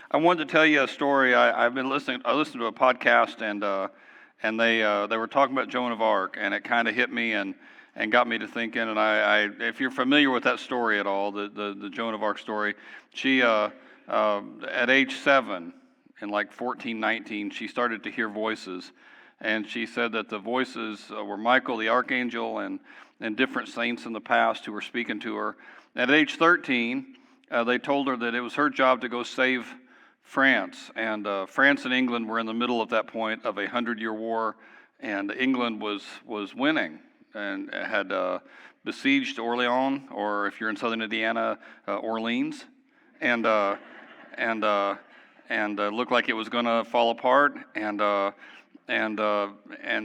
I wanted to tell you a story. I listened to a podcast, and they were talking about Joan of Arc, and it kind of hit me and got me to thinking. And if you're familiar with that story at all, the Joan of Arc story, she at age 7, in like 1419, she started to hear voices, and she said that the voices were Michael the archangel and different saints in the past who were speaking to her. At age 13, they told her that it was her job to go save France, and France and England were in the middle at that point of a 100-year war, and England was winning and had besieged Orleans, or if you're in southern Indiana, Orleans, and looked like it was going to fall apart, and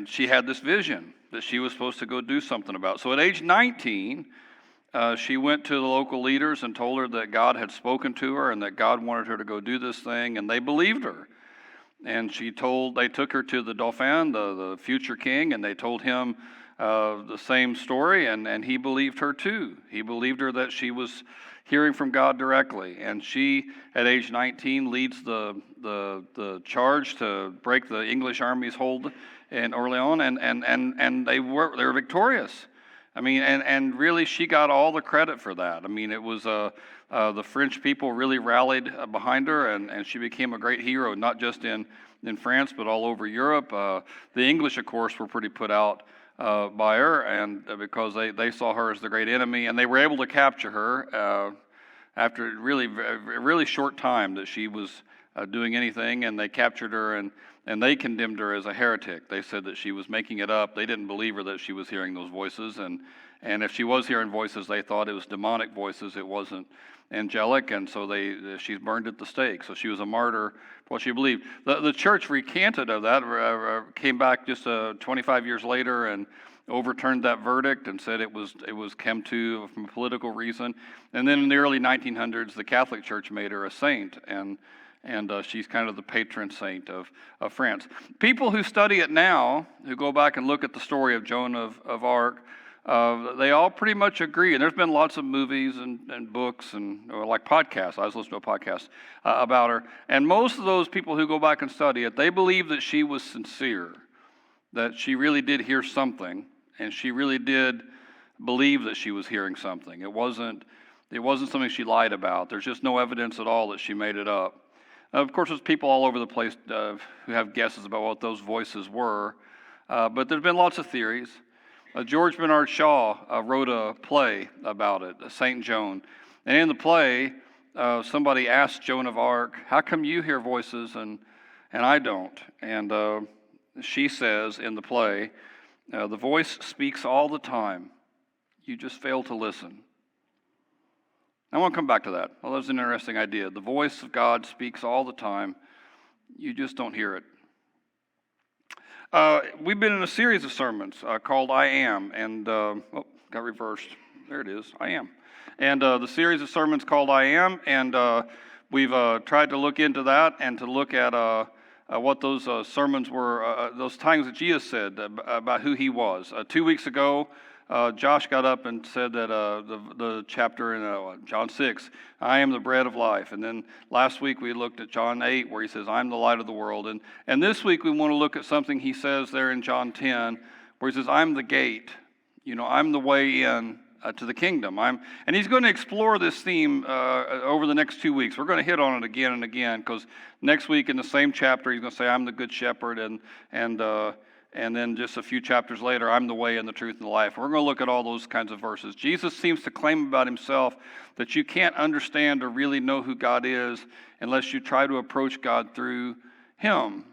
she had this vision that she was supposed to go do something about. So at age 19, she went to the local leaders and told her that God had spoken to her and that God wanted her to go do this thing, and they believed her. And they took her to the Dauphin, the future king, and they told him the same story, and he believed her too. He believed her that she was hearing from God directly, and she, at age 19, leads the charge to break the English army's hold in Orleans, and they were victorious. I mean, and really, she got all the credit for that. I mean, it was the French people really rallied behind her, and she became a great hero, not just in France, but all over Europe. The English, of course, were pretty put out by her, and because they saw her as the great enemy, and they were able to capture her after a really short time that she was doing anything, and they captured her, and they condemned her as a heretic. They said that she was making it up. They didn't believe her that she was hearing those voices, and if she was hearing voices, they thought it was demonic voices. It wasn't angelic, and so she's burned at the stake. So she was a martyr for what she believed. The church recanted of that, came back just 25 years later and overturned that verdict and said it was came to from a political reason. And then in the early 1900s, the Catholic Church made her a saint, and she's kind of the patron saint of France. People who study it now, who go back and look at the story of Joan of Arc, they all pretty much agree. And there's been lots of movies and books or like podcasts. I was listening to a podcast about her. And most of those people who go back and study it, they believe that she was sincere, that she really did hear something, and she really did believe that she was hearing something. It wasn't something she lied about. There's just no evidence at all that she made it up. Of course, there's people all over the place who have guesses about what those voices were, but there's been lots of theories. George Bernard Shaw wrote a play about it, Saint Joan, and in the play, somebody asked Joan of Arc, "How come you hear voices and I don't?" And she says in the play, "The voice speaks all the time. You just fail to listen." I want to come back to that. Well, that's an interesting idea. The voice of God speaks all the time. You just don't hear it. We've been in a series of sermons called I Am, and got reversed. There it is, I Am. And the series of sermons called I Am, and we've tried to look into that and to look at what those sermons were, those times that Jesus said about who he was. 2 weeks ago, Josh got up and said that the chapter in John 6, I am the bread of life. And then last week we looked at John 8 where he says, I'm the light of the world. And this week we want to look at something he says there in John 10 where he says, I'm the gate. I'm the way in to the kingdom. And he's going to explore this theme over the next 2 weeks. We're going to hit on it again and again because next week in the same chapter he's going to say, I'm the good shepherd, and then just a few chapters later, I'm the way and the truth and the life. We're going to look at all those kinds of verses. Jesus seems to claim about himself that you can't understand or really know who God is unless you try to approach God through him.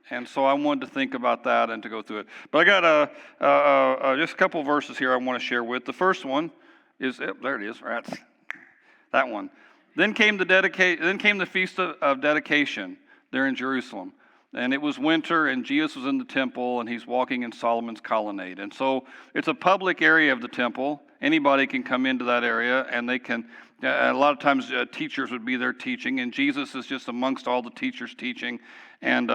And so I wanted to think about that and to go through it. But I got just a couple of verses here I want to share with. The first one is, there it is, rats. That one. Then came the feast of dedication there in Jerusalem. And it was winter, and Jesus was in the temple, and he's walking in Solomon's colonnade. And so it's a public area of the temple. Anybody can come into that area, and they can, a lot of times teachers would be there teaching, and Jesus is just amongst all the teachers teaching, and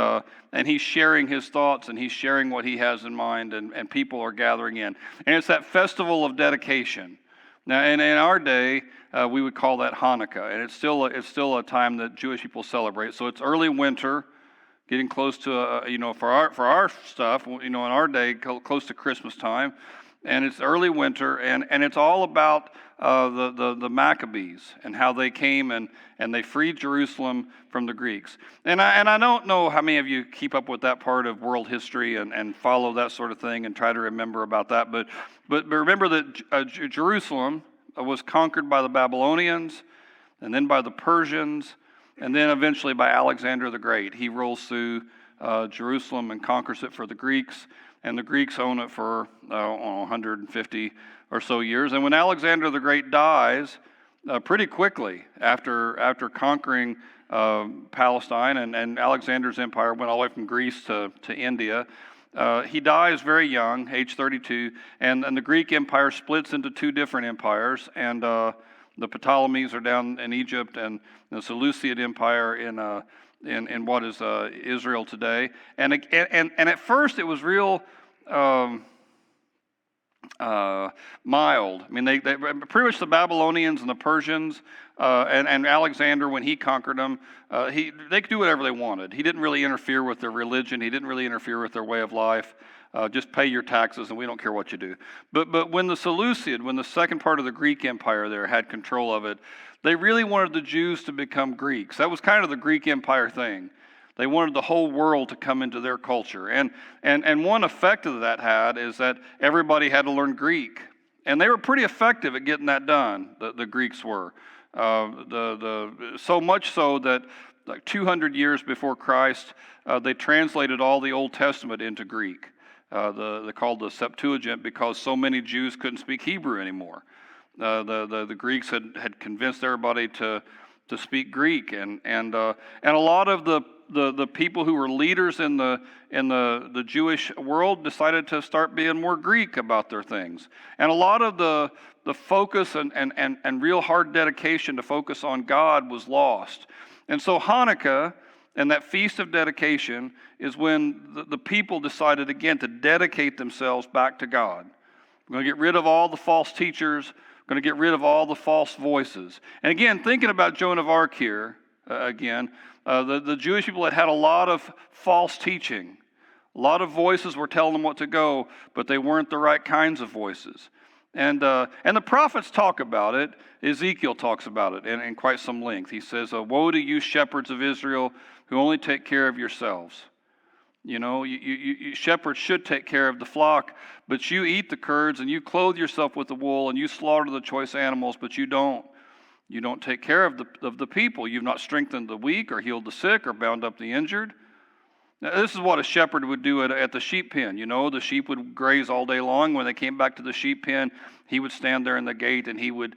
he's sharing his thoughts, and he's sharing what he has in mind, and people are gathering in. And it's that festival of dedication. Now, in our day, we would call that Hanukkah, and it's still a time that Jewish people celebrate. So it's early winter, getting close to for our stuff, in our day, close to Christmas time, and it's early winter, and it's all about the Maccabees and how they came and they freed Jerusalem from the Greeks. And I don't know how many of you keep up with that part of world history and follow that sort of thing and try to remember about that. But remember that Jerusalem was conquered by the Babylonians, and then by the Persians, and then eventually by Alexander the Great. He rolls through Jerusalem and conquers it for the Greeks, and the Greeks own it for 150 or so years. And when Alexander the Great dies, pretty quickly after conquering Palestine, and Alexander's empire went all the way from Greece to India, he dies very young, age 32, and the Greek Empire splits into two different empires, and the Ptolemies are down in Egypt, and the Seleucid Empire in what is Israel today. And at first it was real mild. I mean, they pretty much the Babylonians and the Persians and Alexander, when he conquered them, they could do whatever they wanted. He didn't really interfere with their religion. He didn't really interfere with their way of life. Just pay your taxes, and we don't care what you do. But when the Seleucid, when the second part of the Greek Empire there had control of it, they really wanted the Jews to become Greeks. That was kind of the Greek Empire thing. They wanted the whole world to come into their culture. And one effect that that had is that everybody had to learn Greek. And they were pretty effective at getting that done, the Greeks were. So much so that like 200 years before Christ, they translated all the Old Testament into Greek. They called the Septuagint because so many Jews couldn't speak Hebrew anymore. The Greeks had convinced everybody to speak Greek, and a lot of the people who were leaders in the Jewish world decided to start being more Greek about their things. And a lot of the focus and real hard dedication to focus on God was lost. And so Hanukkah and that Feast of Dedication is when the people decided again to dedicate themselves back to God. We're going to get rid of all the false teachers. We're going to get rid of all the false voices. And again, thinking about Joan of Arc here, the Jewish people had a lot of false teaching. A lot of voices were telling them what to go, but they weren't the right kinds of voices. And the prophets talk about it. Ezekiel talks about it in quite some length. He says, "Woe to you, shepherds of Israel, who only take care of yourselves." You know, you shepherds should take care of the flock, but you eat the curds, and you clothe yourself with the wool, and you slaughter the choice animals, but you don't. You don't take care of the people. You've not strengthened the weak, or healed the sick, or bound up the injured. Now, this is what a shepherd would do at the sheep pen. You know, the sheep would graze all day long. When they came back to the sheep pen, he would stand there in the gate, and he would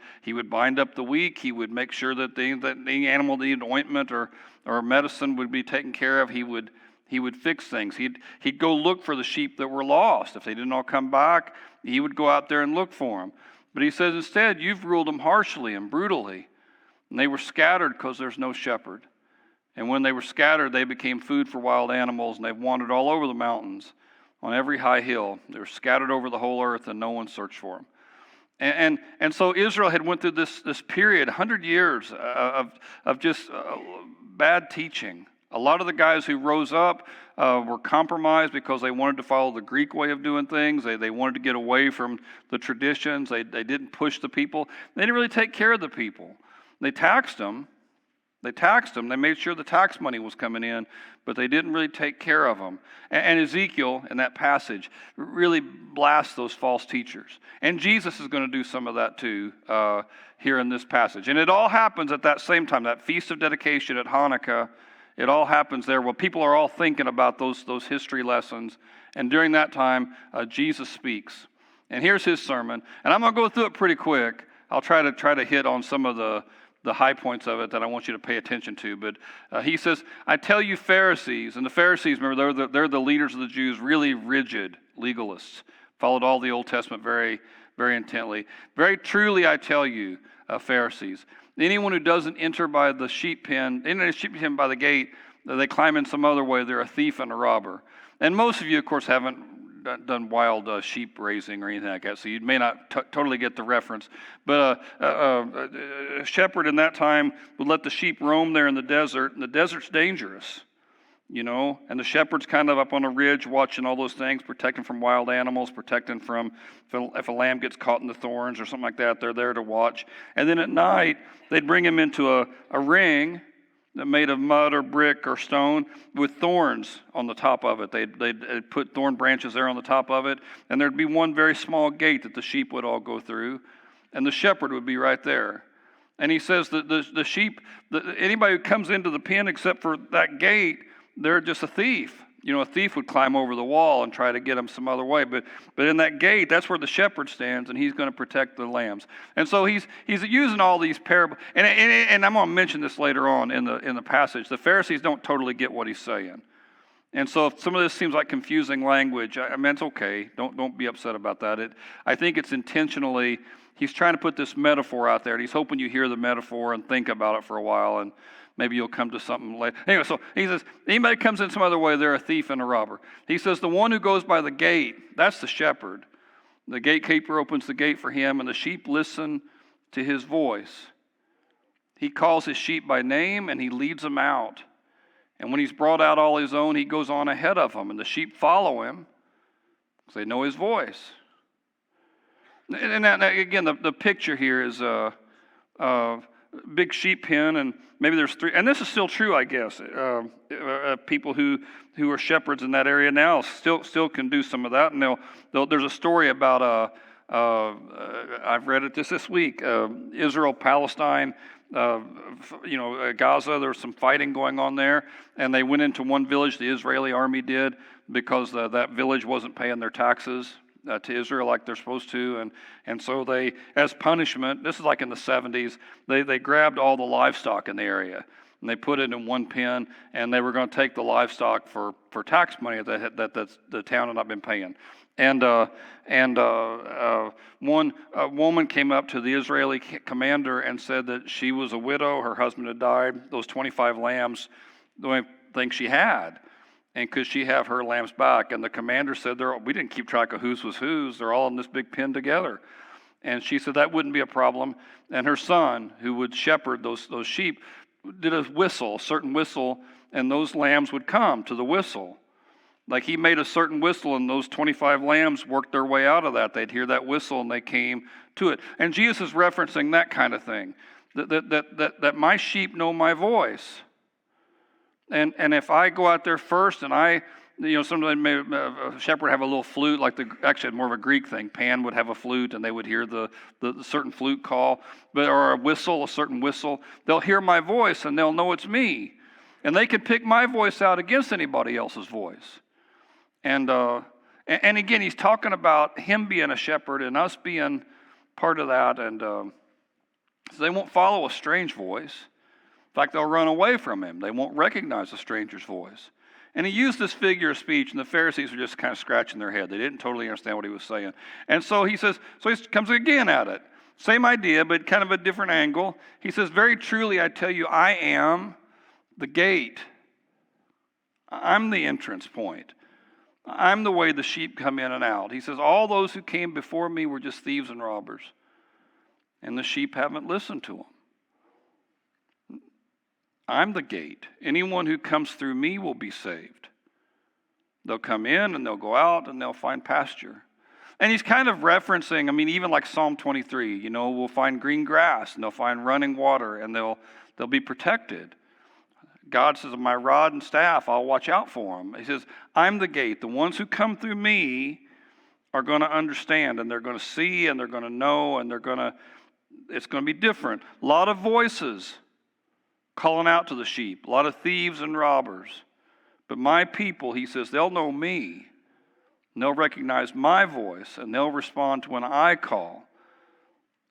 bind up the weak. He would make sure that the animal needed ointment or medicine would be taken care of. He would fix things. He'd go look for the sheep that were lost. If they didn't all come back, he would go out there and look for them. But he says, instead, you've ruled them harshly and brutally. And they were scattered because there's no shepherd. And when they were scattered, they became food for wild animals, and they've wandered all over the mountains, on every high hill. They were scattered over the whole earth, and no one searched for them. And so Israel had went through this period, 100 years of just bad teaching. A lot of the guys who rose up were compromised because they wanted to follow the Greek way of doing things. They wanted to get away from the traditions. They didn't push the people. They didn't really take care of the people. They taxed them. They made sure the tax money was coming in, but they didn't really take care of them. And Ezekiel, in that passage, really blasts those false teachers. And Jesus is going to do some of that too here in this passage. And it all happens at that same time, that Feast of Dedication at Hanukkah. It all happens there. Well, people are all thinking about those history lessons. And during that time, Jesus speaks. And here's his sermon. And I'm going to go through it pretty quick. I'll try to hit on some of the high points of it that I want you to pay attention to. But he says, "I tell you, Pharisees," and the Pharisees, remember, they're the leaders of the Jews, really rigid legalists, followed all the Old Testament very, very intently. "Very truly, I tell you, Pharisees, anyone who doesn't enter by the sheep pen, by the gate, they climb in some other way, they're a thief and a robber." And most of you, of course, haven't done wild sheep raising or anything like that, so you may not totally get the reference. But a shepherd in that time would let the sheep roam there in the desert, and the desert's dangerous. And the shepherd's kind of up on a ridge watching all those things, protecting from wild animals, protecting from if a lamb gets caught in the thorns or something like that, they're there to watch. And then at night, they'd bring him into a ring that made of mud or brick or stone with thorns on the top of it. They'd put thorn branches there on the top of it, and there'd be one very small gate that the sheep would all go through, and the shepherd would be right there. And he says that the sheep, anybody who comes into the pen except for that gate, they're just a thief. A thief would climb over the wall and try to get them some other way. But in that gate, that's where the shepherd stands, and he's going to protect the lambs. And so he's using all these parables. And I'm going to mention this later on in the passage. The Pharisees don't totally get what he's saying. And so if some of this seems like confusing language, I mean, it's okay. Don't be upset about that. I think it's intentionally, he's trying to put this metaphor out there, and he's hoping you hear the metaphor and think about it for a while, and maybe you'll come to something later. Anyway, so he says, anybody comes in some other way, they're a thief and a robber. He says, the one who goes by the gate, that's the shepherd. The gatekeeper opens the gate for him, and the sheep listen to his voice. He calls his sheep by name, and he leads them out. And when he's brought out all his own, he goes on ahead of them, and the sheep follow him because they know his voice. And again, the picture here is big sheep pen, and maybe there's 3, and this is still true, I guess. People who are shepherds in that area now still can do some of that, and there's a story about I've read it just this week. Israel, Palestine, Gaza. There was some fighting going on there, and they went into one village. The Israeli army did, because that village wasn't paying their taxes to Israel like they're supposed to, and so they, as punishment, this is like in the 70s, they grabbed all the livestock in the area, and they put it in one pen, and they were going to take the livestock for tax money that the town had not been paying. And one woman came up to the Israeli commander and said that she was a widow, her husband had died, those 25 lambs, the only thing she had. And could she have her lambs back? And the commander said, we didn't keep track of whose was whose. They're all in this big pen together. And she said that wouldn't be a problem. And her son, who would shepherd those sheep, did a certain whistle, and those lambs would come to the whistle. Like he made a certain whistle, and those 25 lambs worked their way out of that. They'd hear that whistle, and they came to it. And Jesus is referencing that kind of thing, that my sheep know my voice. And if I go out there first, and sometimes a shepherd have a little flute, actually more of a Greek thing. Pan would have a flute, and they would hear the certain flute call, or a certain whistle. They'll hear my voice, and they'll know it's me. And they could pick my voice out against anybody else's voice. And again, he's talking about him being a shepherd and us being part of that. And so they won't follow a strange voice. In fact, they'll run away from him. They won't recognize a stranger's voice. And he used this figure of speech, and the Pharisees were just kind of scratching their head. They didn't totally understand what he was saying. And so he comes again at it. Same idea, but kind of a different angle. He says, very truly, I tell you, I am the gate. I'm the entrance point. I'm the way the sheep come in and out. He says, all those who came before me were just thieves and robbers, and the sheep haven't listened to them. I'm the gate. Anyone who comes through me will be saved. They'll come in and they'll go out and they'll find pasture. And he's kind of referencing, even like Psalm 23, we'll find green grass and they'll find running water and they'll be protected. God says, my rod and staff, I'll watch out for them. He says, I'm the gate. The ones who come through me are going to understand, and they're going to see, and they're going to know, and it's going to be different. A lot of voices calling out to the sheep, a lot of thieves and robbers. But my people, he says, they'll know me, and they'll recognize my voice, and they'll respond to when I call.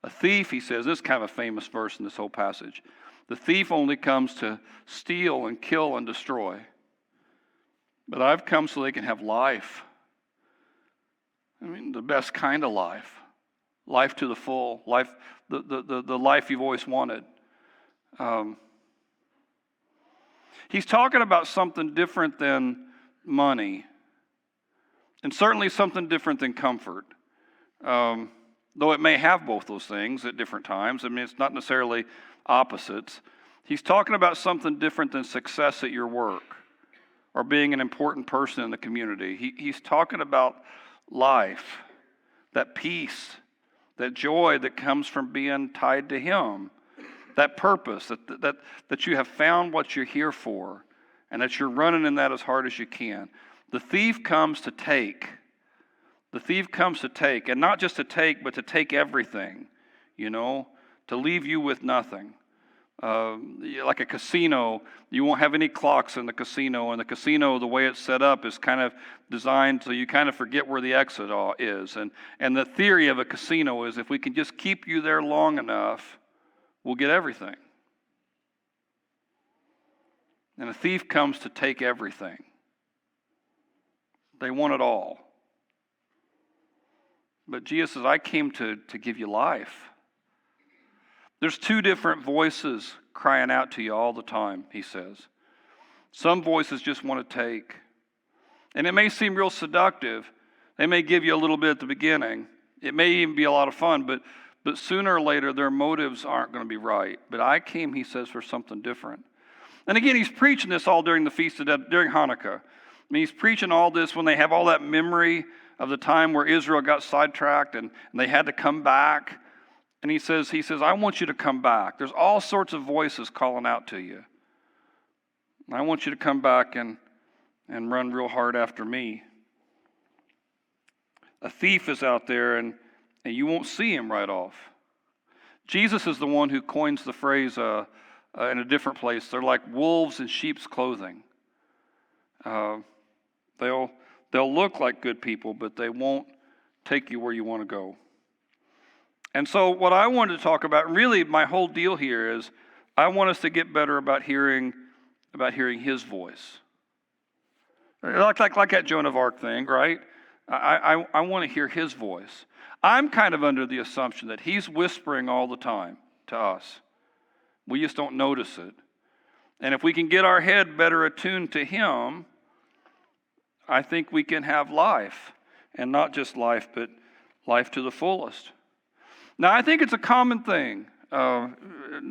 A thief, he says, this is kind of a famous verse in this whole passage. The thief only comes to steal and kill and destroy. But I've come so they can have life. The best kind of life. Life to the full. Life, the life you've always wanted. He's talking about something different than money. And certainly something different than comfort. Though it may have both those things at different times. I mean, it's not necessarily opposites. He's talking about something different than success at your work or being an important person in the community. He's talking about life, that peace, that joy that comes from being tied to Him, that purpose, that you have found what you're here for, and that you're running in that as hard as you can. The thief comes to take. The thief comes to take, and not just to take, but to take everything, to leave you with nothing. Like a casino, you won't have any clocks in the casino, and the casino, the way it's set up, is kind of designed so you kind of forget where the exit is. And the theory of a casino is if we can just keep you there long enough, we'll get everything. And a thief comes to take everything. They want it all. But Jesus says, I came to give you life. There's two different voices crying out to you all the time, he says. Some voices just want to take. And it may seem real seductive. They may give you a little bit at the beginning. It may even be a lot of fun, but sooner or later their motives aren't going to be right. But I came, he says, for something different. And again, he's preaching this all during the Feast of Death, during Hanukkah. I mean, he's preaching all this when they have all that memory of the time where Israel got sidetracked and they had to come back. And he says, I want you to come back. There's all sorts of voices calling out to you. I want you to come back and run real hard after me. A thief is out there and you won't see him right off. Jesus is the one who coins the phrase in a different place. They're like wolves in sheep's clothing. They'll look like good people, but they won't take you where you want to go. And so what I wanted to talk about, really my whole deal here is I want us to get better about hearing His voice. Like that Joan of Arc thing, right? I want to hear His voice. I'm kind of under the assumption that He's whispering all the time to us. We just don't notice it. And if we can get our head better attuned to Him, I think we can have life. And not just life, but life to the fullest. Now, I think it's a common thing,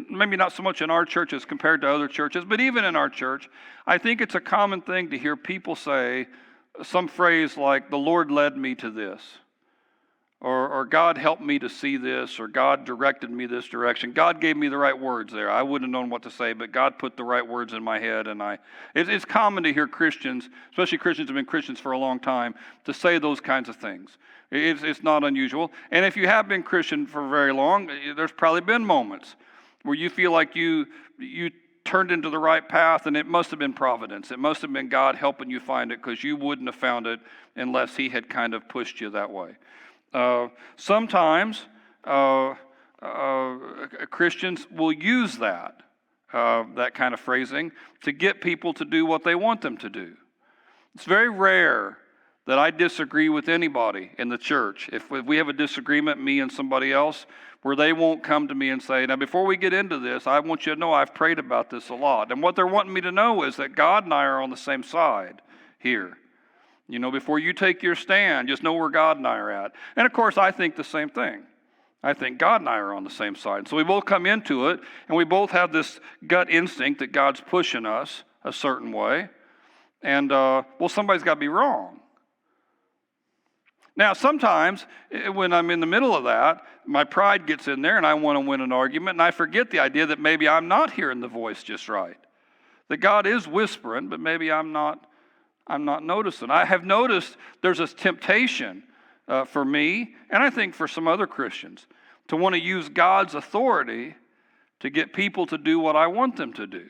maybe not so much in our church as compared to other churches, but even in our church, I think it's a common thing to hear people say some phrase like, the Lord led me to this, or God helped me to see this, or God directed me this direction. God gave me the right words there. I wouldn't have known what to say, but God put the right words in my head. And it's common to hear Christians, especially Christians who have been Christians for a long time, to say those kinds of things. It's not unusual. And if you have been Christian for very long, there's probably been moments where you feel like you turned into the right path, and it must have been providence. It must have been God helping you find it, because you wouldn't have found it unless He had kind of pushed you that way. Sometimes Christians will use that kind of phrasing to get people to do what they want them to do. It's very rare that I disagree with anybody in the church. If we have a disagreement, me and somebody else, where they won't come to me and say, now before we get into this, I want you to know I've prayed about this a lot. And what they're wanting me to know is that God and I are on the same side here. Before you take your stand, just know where God and I are at. And of course, I think the same thing. I think God and I are on the same side. So we both come into it, and we both have this gut instinct that God's pushing us a certain way. And, somebody's got to be wrong. Now, sometimes when I'm in the middle of that, my pride gets in there and I want to win an argument, and I forget the idea that maybe I'm not hearing the voice just right. That God is whispering, but maybe I'm not noticing. I have noticed there's a temptation for me, and I think for some other Christians, to want to use God's authority to get people to do what I want them to do.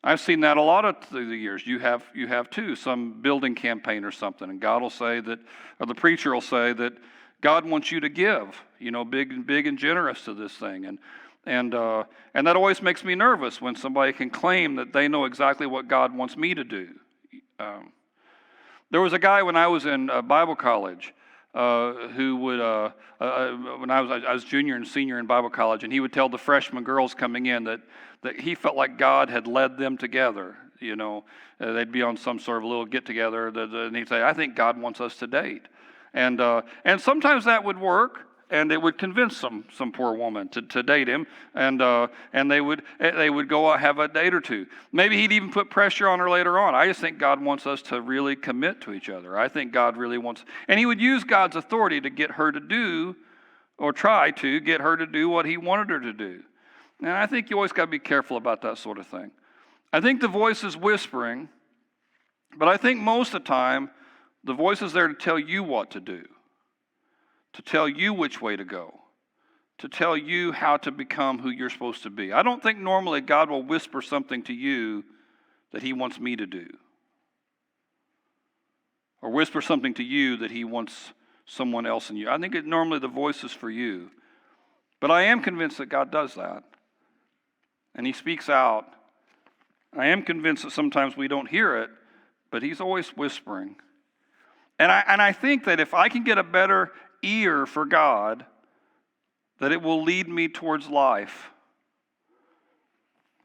I've seen that a lot through the years. You have too, some building campaign or something, and God will say that, or the preacher will say that God wants you to give, big and generous to this thing, and that always makes me nervous when somebody can claim that they know exactly what God wants me to do. There was a guy when I was in Bible college who would, when I was junior and senior in Bible college, and he would tell the freshman girls coming in that he felt like God had led them together. They'd be on some sort of a little get-together, and he'd say, I think God wants us to date. And sometimes that would work, and it would convince some poor woman to date him, and they would go out, have a date or two. Maybe he'd even put pressure on her later on. I just think God wants us to really commit to each other. I think God really wants, and he would use God's authority to get her to do, or try to get her to do what he wanted her to do. And I think you always got to be careful about that sort of thing. I think the voice is whispering, but I think most of the time, the voice is there to tell you what to do, to tell you which way to go, to tell you how to become who you're supposed to be. I don't think normally God will whisper something to you that he wants me to do, or whisper something to you that he wants someone else in you. I think normally the voice is for you. But I am convinced that God does that. And he speaks out. I am convinced that sometimes we don't hear it, but he's always whispering. And I think that if I can get a better ear for God, that it will lead me towards life.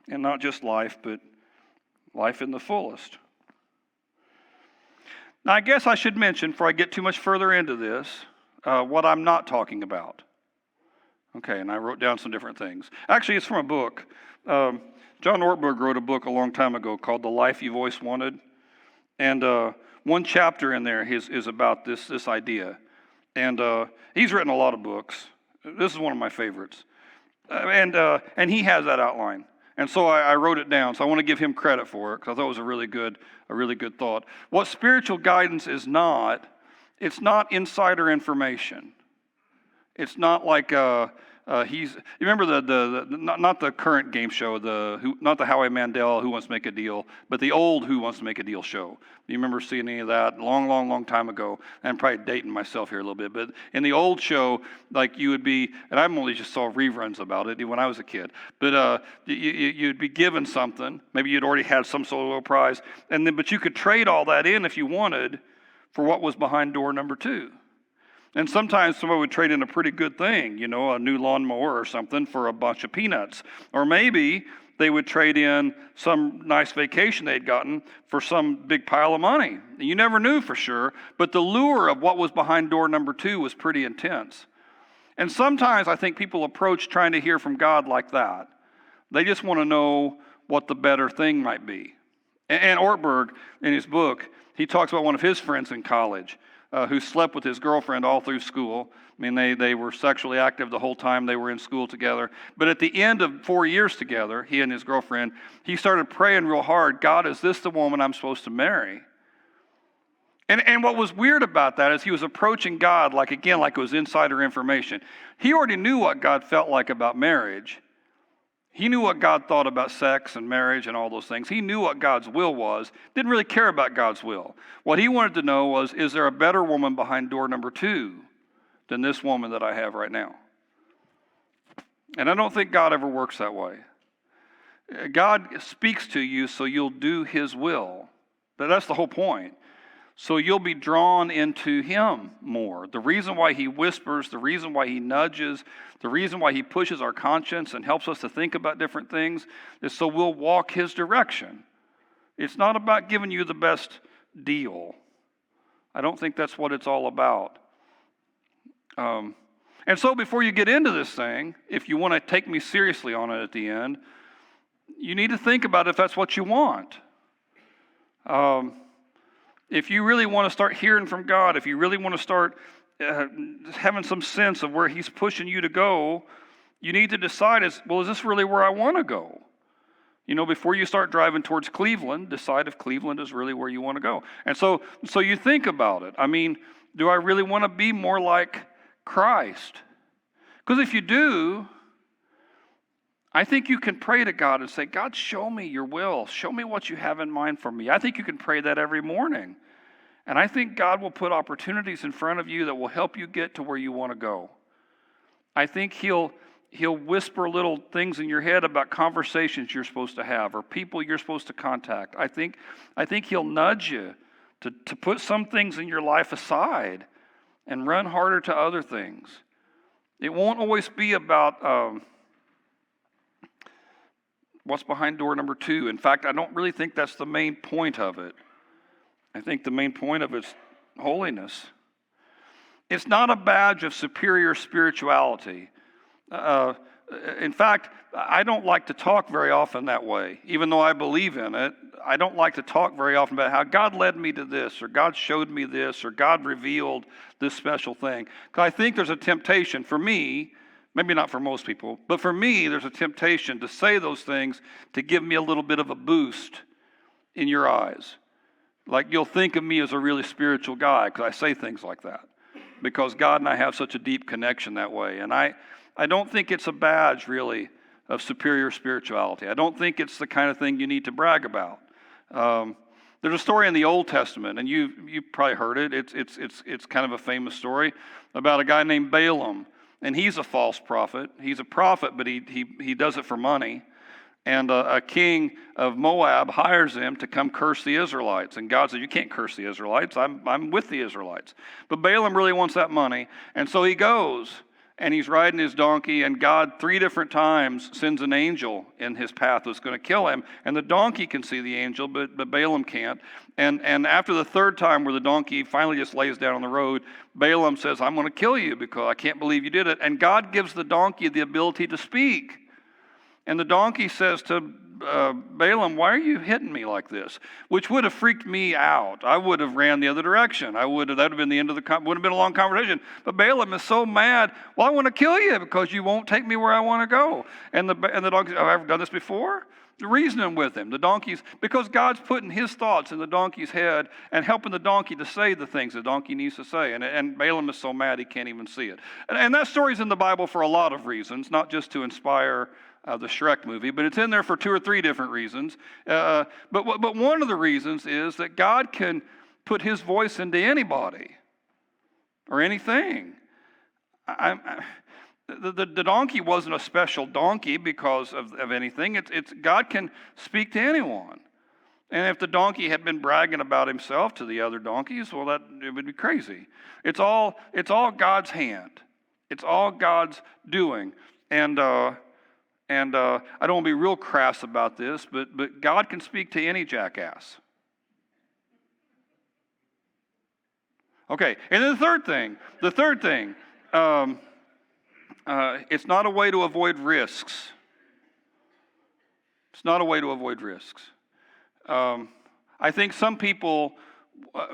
And not just life, but life in the fullest. Now, I guess I should mention, before I get too much further into this, what I'm not talking about. Okay, and I wrote down some different things. Actually, it's from a book. John Ortberg wrote a book a long time ago called The Life You've Always Wanted. And one chapter in there is about this idea. And he's written a lot of books. This is one of my favorites. And he has that outline. And so I wrote it down. So I want to give him credit for it, because I thought it was a really good thought. What spiritual guidance is not, it's not insider information. It's not like you remember not the current game show, not the Howie Mandel Who Wants to Make a Deal, but the old Who Wants to Make a Deal show. Do you remember seeing any of that? Long time ago. And I'm probably dating myself here a little bit, but in the old show, like you would be, and I've only just saw reruns about it when I was a kid, but you'd be given something. Maybe you'd already had some sort of little prize, but you could trade all that in if you wanted for what was behind door number 2. And sometimes somebody would trade in a pretty good thing, a new lawnmower or something for a bunch of peanuts. Or maybe they would trade in some nice vacation they'd gotten for some big pile of money. You never knew for sure, but the lure of what was behind door number 2 was pretty intense. And sometimes I think people approach trying to hear from God like that. They just want to know what the better thing might be. And Ortberg, in his book, he talks about one of his friends in college who slept with his girlfriend all through school. I mean, they were sexually active the whole time they were in school together. But at the end of 4 years together, he and his girlfriend, he started praying real hard, God, is this the woman I'm supposed to marry? And what was weird about that is he was approaching God like it was insider information. He already knew what God felt like about marriage. He knew what God thought about sex and marriage and all those things. He knew what God's will was. Didn't really care about God's will. What he wanted to know was, is there a better woman behind door number 2 than this woman that I have right now? And I don't think God ever works that way. God speaks to you so you'll do his will. That's the whole point. So you'll be drawn into him more. The reason why he whispers, the reason why he nudges, the reason why he pushes our conscience and helps us to think about different things is so we'll walk his direction. It's not about giving you the best deal. I don't think that's what it's all about. And so before you get into this thing, if you want to take me seriously on it at the end, you need to think about if that's what you want. If you really want to start hearing from God, if you really want to start having some sense of where he's pushing you to go, you need to decide, is this really where I want to go? Before you start driving towards Cleveland, decide if Cleveland is really where you want to go. And so you think about it. I mean, do I really want to be more like Christ? Because if you do, I think you can pray to God and say, God, show me your will. Show me what you have in mind for me. I think you can pray that every morning. And I think God will put opportunities in front of you that will help you get to where you want to go. I think he'll whisper little things in your head about conversations you're supposed to have or people you're supposed to contact. I think he'll nudge you to put some things in your life aside and run harder to other things. It won't always be about what's behind door number 2. In fact, I don't really think that's the main point of it. I think the main point of it's holiness. It's not a badge of superior spirituality. In fact, I don't like to talk very often that way. Even though I believe in it, I don't like to talk very often about how God led me to this, or God showed me this, or God revealed this special thing. Because I think there's a temptation for me, maybe not for most people, but for me, there's a temptation to say those things to give me a little bit of a boost in your eyes. Like you'll think of me as a really spiritual guy because I say things like that. Because God and I have such a deep connection that way. And I don't think it's a badge, really, of superior spirituality. I don't think it's the kind of thing you need to brag about. There's a story in the Old Testament, and you've probably heard it. It's kind of a famous story about a guy named Balaam. And he's a false prophet. He's a prophet, but he does it for money. And a king of Moab hires him to come curse the Israelites. And God said, you can't curse the Israelites. I'm with the Israelites. But Balaam really wants that money. And so he goes, and he's riding his donkey, and God 3 different times sends an angel in his path that's going to kill him. And the donkey can see the angel, but Balaam can't. And after the 3rd time where the donkey finally just lays down on the road, Balaam says, I'm going to kill you because I can't believe you did it. And God gives the donkey the ability to speak. And the donkey says to Balaam, why are you hitting me like this? Which would have freaked me out. I would have ran the other direction. That would have been the end of would have been a long conversation. But Balaam is so mad, well, I want to kill you because you won't take me where I want to go. And the donkey says, have I ever done this before? Reasoning with him. The donkey's, because God's putting his thoughts in the donkey's head and helping the donkey to say the things the donkey needs to say. And Balaam is so mad he can't even see it. And that story's in the Bible for a lot of reasons, not just to inspire the Shrek movie, but it's in there for 2 or 3 different reasons. But one of the reasons is that God can put his voice into anybody or anything. The donkey wasn't a special donkey because of anything. It's God can speak to anyone. And if the donkey had been bragging about himself to the other donkeys, well, it would be crazy. It's all God's hand. It's all God's doing. And I don't want to be real crass about this, but God can speak to any jackass. Okay, and then the third thing, it's not a way to avoid risks. It's not a way to avoid risks. I think some people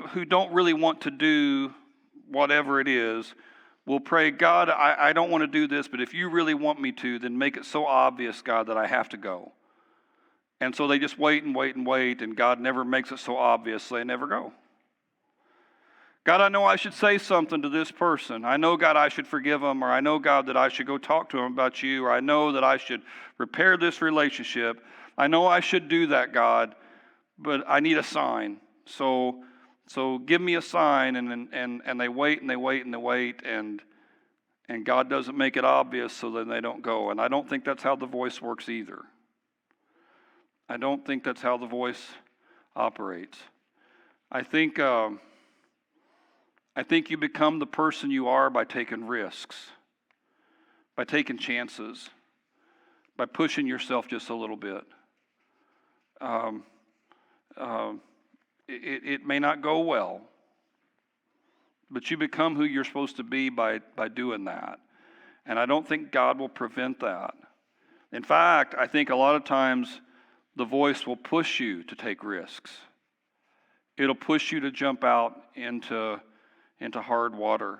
who don't really want to do whatever it is will pray, God, I don't want to do this, but if you really want me to, then make it so obvious, God, that I have to go. And so they just wait and wait and wait, and God never makes it so obvious, so they never go. God, I know I should say something to this person. I know, God, I should forgive them, or I know, God, that I should go talk to them about you, or I know that I should repair this relationship. I know I should do that, God, but I need a sign. So give me a sign, and they wait and they wait and they wait, and God doesn't make it obvious, so then they don't go. And I don't think that's how the voice works either. I don't think that's how the voice operates. I think you become the person you are by taking risks, by taking chances, by pushing yourself just a little bit. It may not go well, but you become who you're supposed to be by doing that. And I don't think God will prevent that. In fact, I think a lot of times the voice will push you to take risks. It'll push you to jump out into hard water.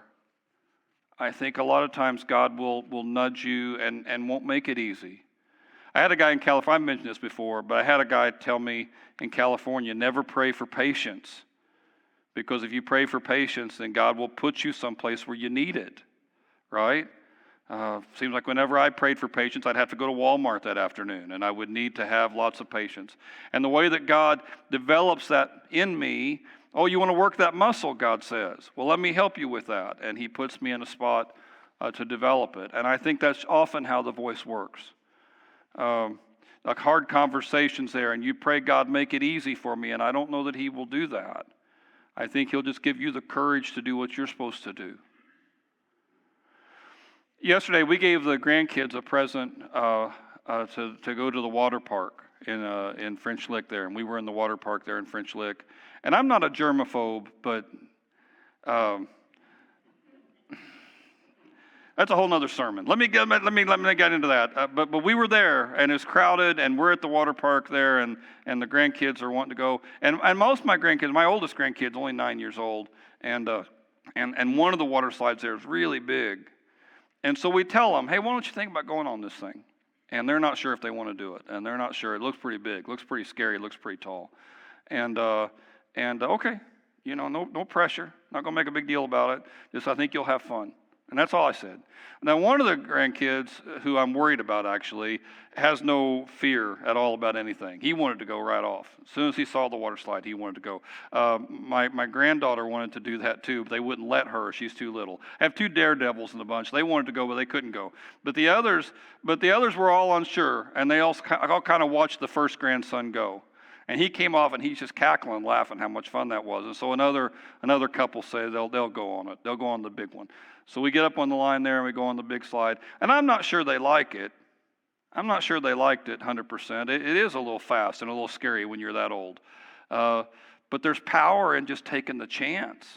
I think a lot of times God will nudge you and won't make it easy. I had a guy in California, I mentioned this before, but I had a guy tell me in California, never pray for patience. Because if you pray for patience, then God will put you someplace where you need it, right? Seems like whenever I prayed for patience, I'd have to go to Walmart that afternoon, and I would need to have lots of patience. And the way that God develops that in me, oh, you want to work that muscle, God says. Well, let me help you with that. And he puts me in a spot to develop it. And I think that's often how the voice works. Like hard conversations there, and you pray, God, make it easy for me, and I don't know that he will do that. I think he'll just give you the courage to do what you're supposed to do. Yesterday, we gave the grandkids a present to go to the water park in French Lick there, and we were in the water park there in French Lick. And I'm not a germaphobe, but that's a whole nother sermon. Let me get into that. But we were there, and it's crowded, and we're at the water park there, and the grandkids are wanting to go. And most of my grandkids, my oldest grandkid's only 9 years old, and one of the water slides there is really big. And so we tell them, hey, why don't you think about going on this thing? And they're not sure if they want to do it, and they're not sure. It looks pretty big, looks pretty scary, looks pretty tall, and okay, no pressure. Not gonna make a big deal about it. Just I think you'll have fun. And that's all I said. Now, one of the grandkids, who I'm worried about actually, has no fear at all about anything. He wanted to go right off. As soon as he saw the water slide, he wanted to go. My granddaughter wanted to do that too, but they wouldn't let her. She's too little. I have two daredevils in the bunch. They wanted to go, but they couldn't go. But the others were all unsure, and they all kind of watched the first grandson go. And he came off, and he's just cackling, laughing how much fun that was. And so another couple say they'll go on it. They'll go on the big one. So we get up on the line there, and we go on the big slide. And I'm not sure they like it. I'm not sure they liked it 100%. It is a little fast and a little scary when you're that old. But there's power in just taking the chance.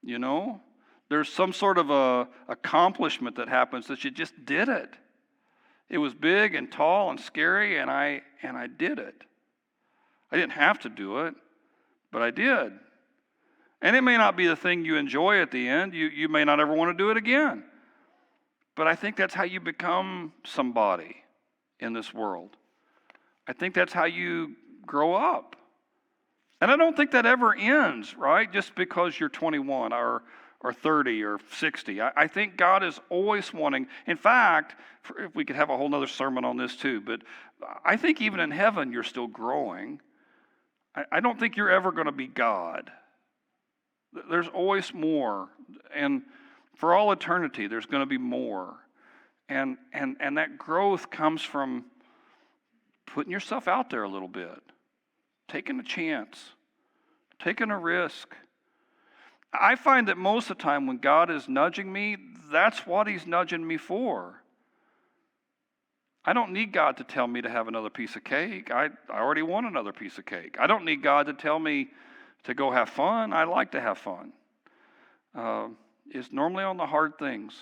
There's some sort of a accomplishment that happens that you just did it. It was big and tall and scary, and I did it. I didn't have to do it, but I did. And it may not be the thing you enjoy at the end. You may not ever want to do it again. But I think that's how you become somebody in this world. I think that's how you grow up. And I don't think that ever ends, right? Just because you're 21 or 30 or 60. I think God is always wanting. In fact, if we could have a whole other sermon on this too, but I think even in heaven you're still growing. I don't think you're ever going to be God. There's always more. And for all eternity, there's going to be more. And that growth comes from putting yourself out there a little bit, taking a chance, taking a risk. I find that most of the time when God is nudging me, that's what he's nudging me for. I don't need God to tell me to have another piece of cake. I already want another piece of cake. I don't need God to tell me to go have fun. I like to have fun. It's normally on the hard things.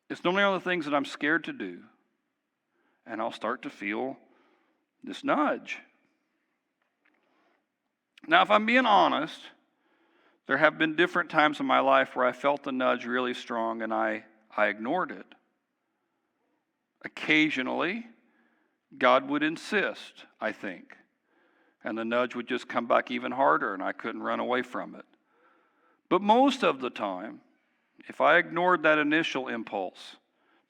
It's normally on the things that I'm scared to do. And I'll start to feel this nudge. Now, if I'm being honest, there have been different times in my life where I felt the nudge really strong and I ignored it. Occasionally, God would insist, I think, and the nudge would just come back even harder and I couldn't run away from it. But most of the time, if I ignored that initial impulse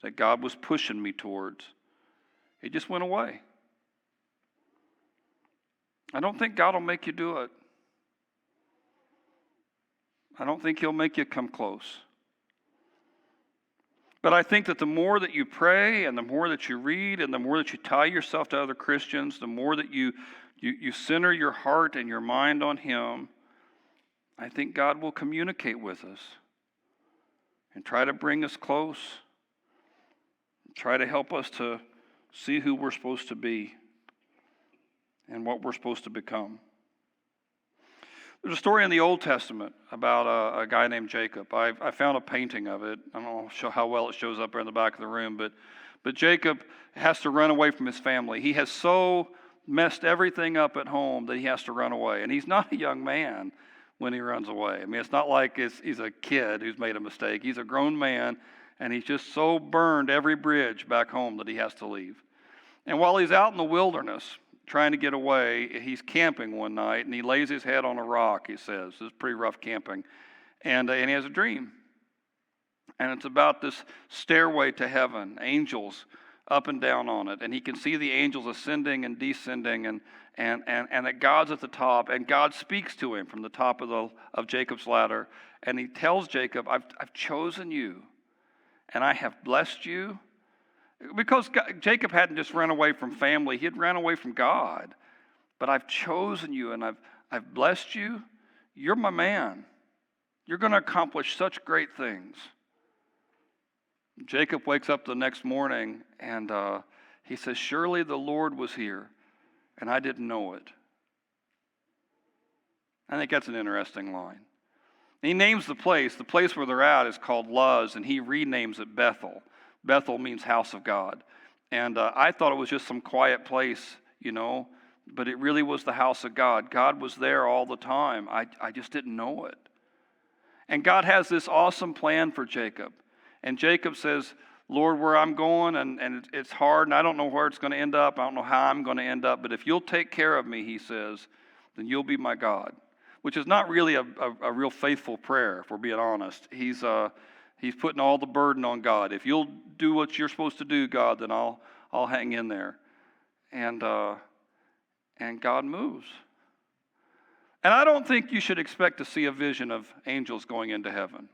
that God was pushing me towards, it just went away. I don't think God will make you do it. I don't think he'll make you come close. But I think that the more that you pray and the more that you read and the more that you tie yourself to other Christians, the more that you center your heart and your mind on him, I think God will communicate with us and try to bring us close, try to help us to see who we're supposed to be and what we're supposed to become. There's a story in the Old Testament about a guy named Jacob. I found a painting of it. I don't know how well it shows up there in the back of the room, but Jacob has to run away from his family. He has so messed everything up at home that he has to run away. And he's not a young man when he runs away. I mean, it's not like he's a kid who's made a mistake. He's a grown man, and he's just so burned every bridge back home that he has to leave. And while he's out in the wilderness, trying to get away, he's camping one night, and he lays his head on a rock, he says. It's pretty rough camping. And he has a dream. And it's about this stairway to heaven, angels up and down on it. And he can see the angels ascending and descending, and that God's at the top, and God speaks to him from the top of Jacob's ladder. And he tells Jacob, I've chosen you, and I have blessed you. Because Jacob hadn't just run away from family, he had ran away from God. But I've chosen you and I've blessed you. You're my man. You're going to accomplish such great things. Jacob wakes up the next morning and he says, surely the Lord was here and I didn't know it. I think that's an interesting line. He names the place where they're at is called Luz, and he renames it Bethel. Bethel means house of God. And I thought it was just some quiet place, but it really was the house of God. God was there all the time. I just didn't know it. And God has this awesome plan for Jacob. And Jacob says, Lord, where I'm going, and it's hard, and I don't know where it's going to end up. I don't know how I'm going to end up, but if you'll take care of me, he says, then you'll be my God. Which is not really a real faithful prayer, if we're being honest. He's putting all the burden on God. If you'll do what you're supposed to do, God, then I'll hang in there. And God moves. And I don't think you should expect to see a vision of angels going into heaven.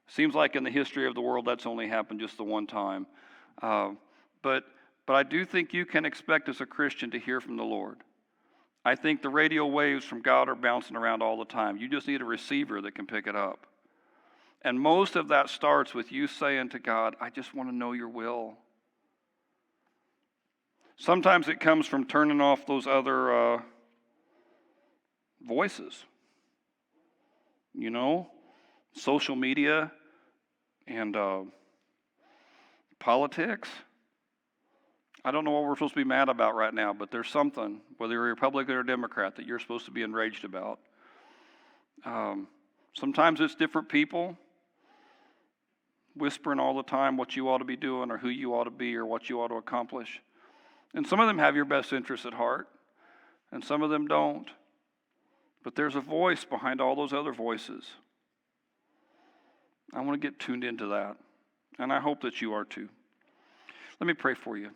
Seems like in the history of the world that's only happened just the one time. But I do think you can expect as a Christian to hear from the Lord. I think the radio waves from God are bouncing around all the time. You just need a receiver that can pick it up. And most of that starts with you saying to God, I just want to know your will. Sometimes it comes from turning off those other voices. Social media and politics. I don't know what we're supposed to be mad about right now, but there's something, whether you're a Republican or Democrat, that you're supposed to be enraged about. Sometimes it's different people whispering all the time what you ought to be doing or who you ought to be or what you ought to accomplish. And some of them have your best interests at heart, and some of them don't. But there's a voice behind all those other voices. I want to get tuned into that, and I hope that you are too. Let me pray for you.